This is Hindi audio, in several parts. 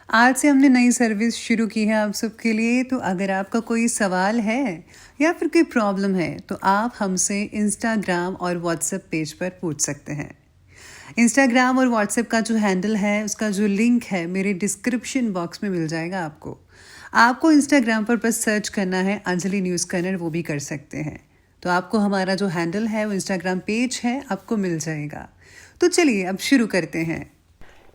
आज से हमने नई सर्विस शुरू की है आप सबके लिए। तो अगर आपका कोई सवाल है या फिर कोई प्रॉब्लम है तो आप हमसे इंस्टाग्राम और व्हाट्सएप पेज पर पूछ सकते हैं। इंस्टाग्राम और व्हाट्सएप का जो हैंडल है उसका जो लिंक है मेरे डिस्क्रिप्शन बॉक्स में मिल जाएगा आपको इंस्टाग्राम पर बस सर्च करना है अंजलि न्यूज़ कन्नड़, वो भी कर सकते हैं। तो आपको हमारा जो हैंडल है वो इंस्टाग्राम पेज है आपको मिल जाएगा। तो चलिए अब शुरू करते हैं।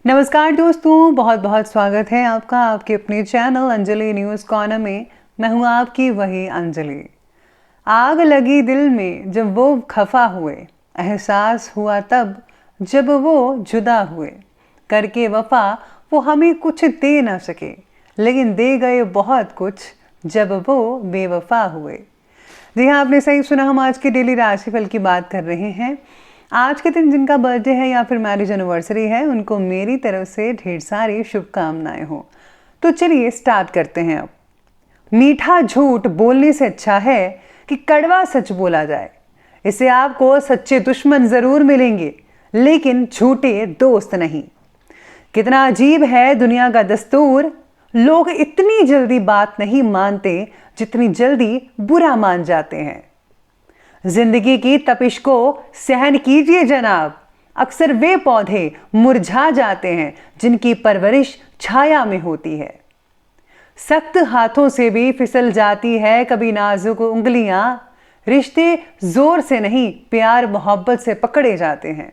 नमस्कार दोस्तों, बहुत बहुत स्वागत है आपका आपके अपने चैनल अंजलि न्यूज़ कॉर्नर में। मैं हूँ आपकी वही अंजलि। आग लगी दिल में जब वो खफा हुए, एहसास हुआ तब जब वो जुदा हुए, करके वफा वो हमें कुछ दे ना सके, लेकिन दे गए बहुत कुछ जब वो बेवफा हुए। जी हाँ, आपने सही सुना। हम आज के डेली राशिफल की बात कर रहे हैं। आज के दिन जिनका बर्थडे है या फिर मैरिज एनिवर्सरी है उनको मेरी तरफ से ढेर सारी शुभकामनाएं हो। तो चलिए स्टार्ट करते हैं। अब मीठा झूठ बोलने से अच्छा है कि कड़वा सच बोला जाए। इससे आपको सच्चे दुश्मन जरूर मिलेंगे लेकिन झूठे दोस्त नहीं। कितना अजीब है दुनिया का दस्तूर, लोग इतनी जल्दी बात नहीं मानते जितनी जल्दी बुरा मान जाते हैं। जिंदगी की तपिश को सहन कीजिए जनाब, अक्सर वे पौधे मुरझा जाते हैं जिनकी परवरिश छाया में होती है। सख्त हाथों से भी फिसल जाती है कभी नाजुक उंगलियां, रिश्ते जोर से नहीं प्यार मोहब्बत से पकड़े जाते हैं।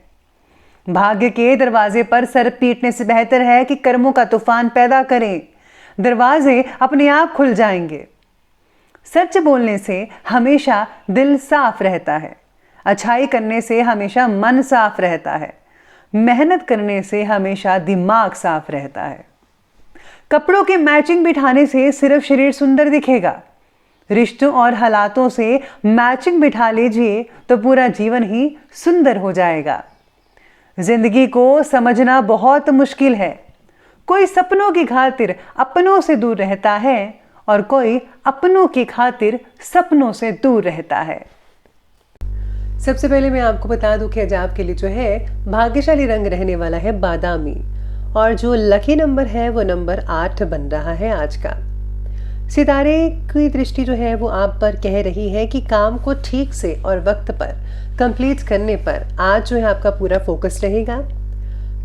भाग्य के दरवाजे पर सर पीटने से बेहतर है कि कर्मों का तूफान पैदा करें। दरवाजे अपने आप खुल जाएंगे। सच बोलने से हमेशा दिल साफ रहता है, अच्छाई करने से हमेशा मन साफ रहता है, मेहनत करने से हमेशा दिमाग साफ रहता है। कपड़ों के मैचिंग बिठाने से सिर्फ शरीर सुंदर दिखेगा। रिश्तों और हालातों से मैचिंग बिठा लीजिए तो पूरा जीवन ही सुंदर हो जाएगा। जिंदगी को समझना बहुत मुश्किल है। कोई सपनों की खातिर अपनों से दूर रहता है और कोई अपनों की खातिर सपनों से दूर रहता है। सबसे पहले मैं आपको बता दूं कि आज आपके लिए जो है भाग्यशाली रंग रहने वाला है बादामी, और जो लकी नंबर है वो नंबर 8 बन रहा है आज का। सितारे की दृष्टि जो है वो आप पर कह रही है कि काम को ठीक से और वक्त पर कंप्लीट करने पर आज जो है आपका पूरा फोकस रहेगा।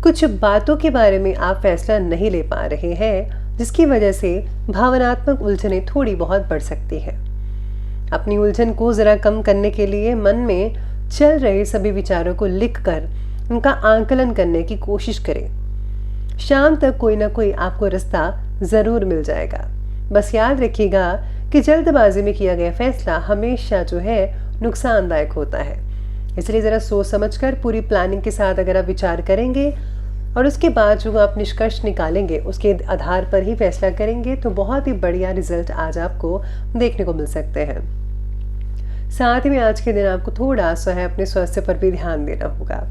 कुछ बातों के बारे में आप फैसला नहीं ले पा रहे हैं जिसकी वजह से भावनात्मक उलझनें थोड़ी बहुत बढ़ सकती है। अपनी उलझन को जरा कम करने के लिए मन में चल रहे सभी विचारों को लिखकर उनका आंकलन करने की कोशिश करें। शाम तक कोई ना कोई आपको रास्ता जरूर मिल जाएगा। बस याद रखिएगा कि जल्दबाजी में किया गया फैसला हमेशा जो है नुकसानदायक होता है, इसलिए जरा सोच समझकर पूरी प्लानिंग के साथ अगर आप विचार करेंगे और उसके बाद जो आप निष्कर्ष निकालेंगे उसके आधार पर ही फैसला करेंगे तो बहुत ही बढ़िया रिजल्ट आज आपको देखने को मिल सकते हैं। साथ ही में आज के दिन आपको थोड़ा सा है अपने स्वास्थ्य पर भी ध्यान देना होगा।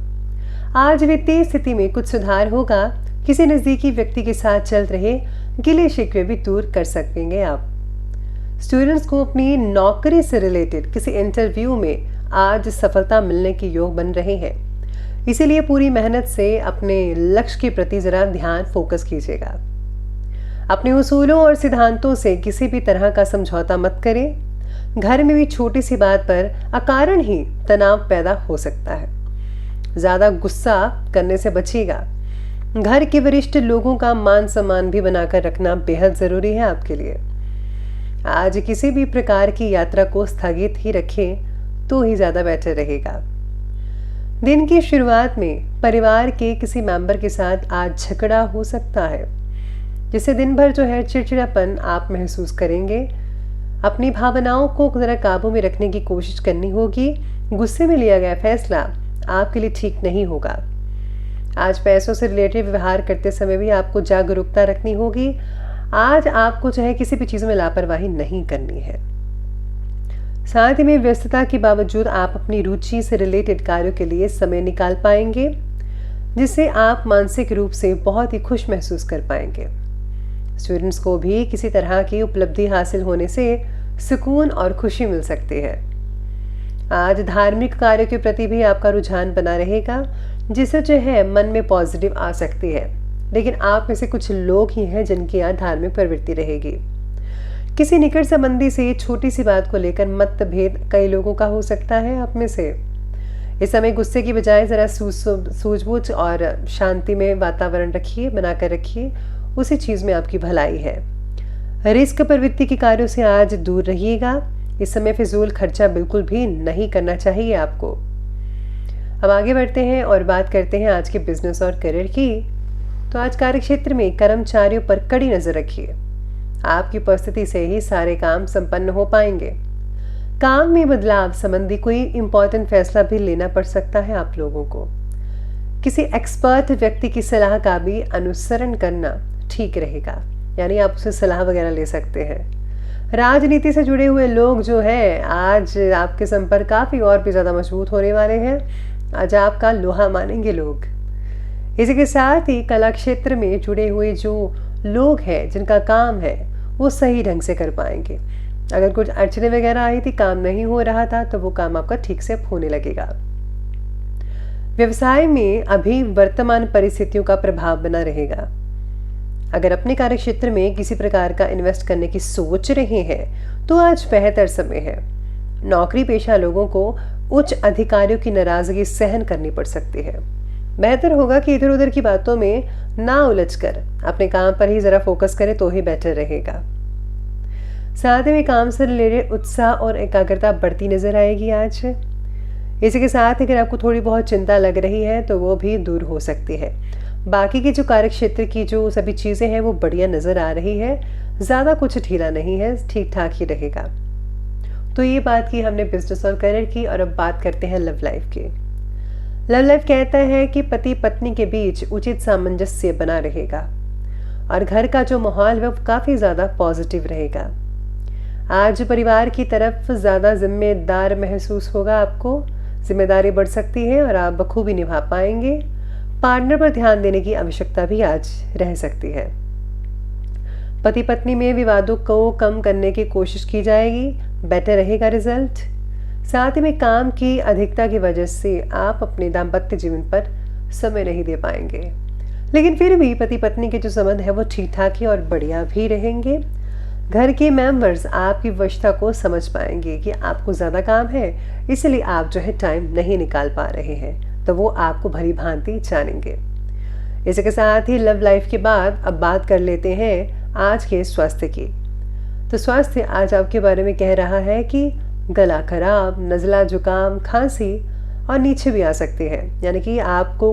आज वित्तीय स्थिति में कुछ सुधार होगा। किसी नजदीकी व्यक्ति के साथ चल रहे गिले शिकवे भी दूर कर सकेंगे आप। स्टूडेंट्स को अपनी नौकरी से रिलेटेड किसी इंटरव्यू में आज सफलता मिलने के योग बन रहे हैं, इसीलिए पूरी मेहनत से अपने लक्ष्य के प्रति जरा ध्यान फोकस कीजिएगा। अपने उसूलों और सिद्धांतों से किसी भी तरह का समझौता मत करें। घर में भी छोटी सी बात पर अकारण ही तनाव पैदा हो सकता है। ज्यादा गुस्सा करने से बचिएगा। घर के वरिष्ठ लोगों का मान सम्मान भी बनाकर रखना बेहद जरूरी है आपके लिए। आज किसी भी प्रकार की यात्रा को स्थगित ही रखें तो ही ज्यादा बेहतर रहेगा। दिन की शुरुआत में परिवार के किसी मेंबर के साथ आज झगड़ा हो सकता है, जिससे दिन भर जो है चिड़चिड़ापन आप महसूस करेंगे। अपनी भावनाओं को जरा काबू में रखने की कोशिश करनी होगी। गुस्से में लिया गया फैसला आपके लिए ठीक नहीं होगा। आज पैसों से रिलेटेड व्यवहार करते समय भी आपको जागरूकता रखनी होगी। आज आपको जो है किसी भी चीज में लापरवाही नहीं करनी है। साथ ही में व्यस्तता के बावजूद आप अपनी रुचि से रिलेटेड कार्यों के लिए समय निकाल पाएंगे, जिससे आप मानसिक रूप से बहुत ही खुश महसूस कर पाएंगे। स्टूडेंट्स को भी किसी तरह की उपलब्धि हासिल होने से सुकून और खुशी मिल सकती है। आज धार्मिक कार्यों के प्रति भी आपका रुझान बना रहेगा, जिससे जो है मन में पॉजिटिव आ सकती है। लेकिन आप में से कुछ लोग ही हैं जिनकी यहाँ धार्मिक प्रवृत्ति रहेगी। किसी निकट संबंधी से छोटी सी बात को लेकर मतभेद कई लोगों का हो सकता है आप में से। इस समय गुस्से की बजाय ज़रा सूझबूझ और शांति में वातावरण रखिए, बनाकर रखिए, उसी चीज़ में आपकी भलाई है। रिस्क प्रवृत्ति के कार्यों से आज दूर रहिएगा। इस समय फिजूल खर्चा बिल्कुल भी नहीं करना चाहिए आपको। अब आगे बढ़ते हैं और बात करते हैं आज के बिजनेस और करियर की। तो आज कार्यक्षेत्र में कर्मचारियों पर कड़ी नजर रखिए। आपकी उपस्थिति से ही सारे काम संपन्न हो पाएंगे। काम में बदलाव संबंधी कोई इंपॉर्टेंट फैसला भी लेना पड़ सकता है आप लोगों को। किसी एक्सपर्ट व्यक्ति की सलाह का भी अनुसरण करना ठीक रहेगा, यानी आप उससे सलाह वगैरह ले सकते हैं। राजनीति से जुड़े हुए लोग जो हैं, आज आपके संपर्क काफ़ी और भी ज़्यादा मजबूत होने वाले हैं। आज आपका लोहा मानेंगे लोग। इसी के साथ ही कला क्षेत्र में जुड़े हुए जो लोग हैं, जिनका काम है वो सही ढंग से कर पाएंगे। अगर कुछ अड़चने वगैरह आई थी, काम नहीं हो रहा था, तो वो काम आपका ठीक से होने लगेगा। व्यवसाय में अभी वर्तमान परिस्थितियों का प्रभाव बना रहेगा। अगर अपने कार्यक्षेत्र में किसी प्रकार का इन्वेस्ट करने की सोच रहे हैं तो आज बेहतर समय है। नौकरी पेशा लोगों को उच्च अधिकारियों की नाराजगी सहन करनी पड़ सकती है। बेहतर होगा कि इधर उधर की बातों में ना उलझकर अपने काम पर ही जरा फोकस करें तो ही बेहतर रहेगा। साथ ही में काम से रिलेटेड उत्साह और एकाग्रता बढ़ती नजर आएगी आज। इसी के साथ अगर आपको थोड़ी बहुत चिंता लग रही है तो वो भी दूर हो सकती है। बाकी के जो कार्यक्षेत्र की जो सभी चीज़ें हैं वो बढ़िया नज़र आ रही है, ज़्यादा कुछ ढीला नहीं है, ठीक ठाक ही रहेगा। तो ये बात की हमने बिजनेस और करियर की, और अब बात करते हैं लव लाइफ की। लव लाइफ कहता है कि पति पत्नी के बीच उचित सामंजस्य बना रहेगा और घर का जो माहौल है वो काफ़ी ज़्यादा पॉजिटिव रहेगा। आज परिवार की तरफ ज़्यादा जिम्मेदार महसूस होगा आपको, जिम्मेदारी बढ़ सकती है और आप बखूबी निभा पाएंगे। पार्टनर पर ध्यान देने की आवश्यकता भी आज रह सकती है। पति पत्नी में विवादों को कम करने की कोशिश की जाएगी, बेटर रहेगा रिजल्ट। साथ ही में काम की अधिकता की वजह से आप अपने दाम्पत्य जीवन पर समय नहीं दे पाएंगे, लेकिन फिर भी पति पत्नी के जो संबंध है वो ठीक ठाक ही और बढ़िया भी रहेंगे। घर के मेंबर्स आपकी वशता को समझ पाएंगे कि आपको ज़्यादा काम है, इसलिए आप जो है टाइम नहीं निकाल पा रहे हैं, तो वो आपको भली भांति जानेंगे। इसके साथ ही लव लाइफ के बाद अब बात कर लेते हैं आज के स्वास्थ्य की। तो स्वास्थ्य आज आपके बारे में कह रहा है कि गला खराब, नज़ला, जुकाम, खांसी और नीचे भी आ सकते हैं, यानी कि आपको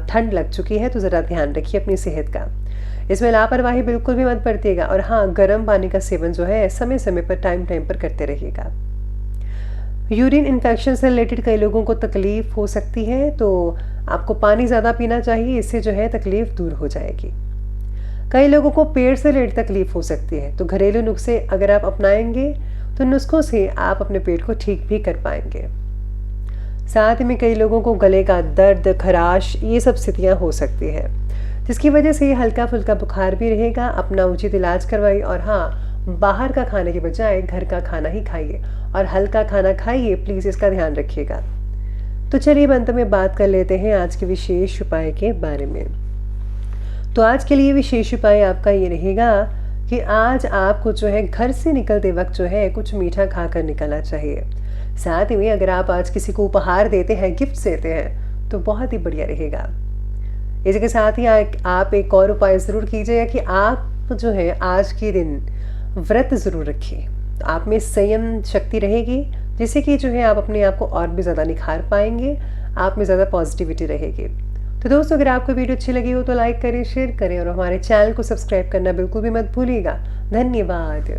ठंड लग चुकी है, तो ज़रा ध्यान रखिए अपनी सेहत का। इसमें लापरवाही बिल्कुल भी मत बरतिएगा, और हाँ, गर्म पानी का सेवन जो है समय समय पर टाइम पर करते रहिएगा। यूरिन इन्फेक्शन से रिलेटेड कई लोगों को तकलीफ हो सकती है, तो आपको पानी ज़्यादा पीना चाहिए, इससे जो है तकलीफ दूर हो जाएगी। कई लोगों को पेट से रिलेटेड तकलीफ हो सकती है, तो घरेलू नुस्खे अगर आप अपनाएंगे तो नुस्खों से आप अपने पेट को ठीक भी कर पाएंगे। साथ में कई लोगों को गले का दर्द, खराश, ये सब स्थितियाँ हो सकती है, जिसकी वजह से हल्का फुल्का बुखार भी रहेगा। अपना उचित इलाज करवाइए, और हाँ, बाहर का खाने के बजाय घर का खाना ही खाइए और हल्का खाना खाइए, प्लीज़ इसका ध्यान रखिएगा। तो चलिए अंत में बात कर लेते हैं आज के विशेष उपाय के बारे में। तो आज के लिए विशेष उपाय आपका ये रहेगा कि आज आपको जो है घर से निकलते वक्त जो है कुछ मीठा खाकर निकलना चाहिए। साथ ही में अगर आप आज किसी को उपहार देते हैं, गिफ्ट देते हैं, तो बहुत ही बढ़िया रहेगा। इसके साथ ही आप एक और उपाय ज़रूर कीजिएगा कि आप जो है आज के दिन व्रत ज़रूर रखिए। तो आप में संयम शक्ति रहेगी, जिससे कि जो है आप अपने आप को और भी ज़्यादा निखार पाएंगे, आप में ज़्यादा पॉजिटिविटी रहेगी। तो दोस्तों, अगर आपको वीडियो अच्छी लगी हो तो लाइक करें, शेयर करें और हमारे चैनल को सब्सक्राइब करना बिल्कुल भी मत भूलिएगा। धन्यवाद।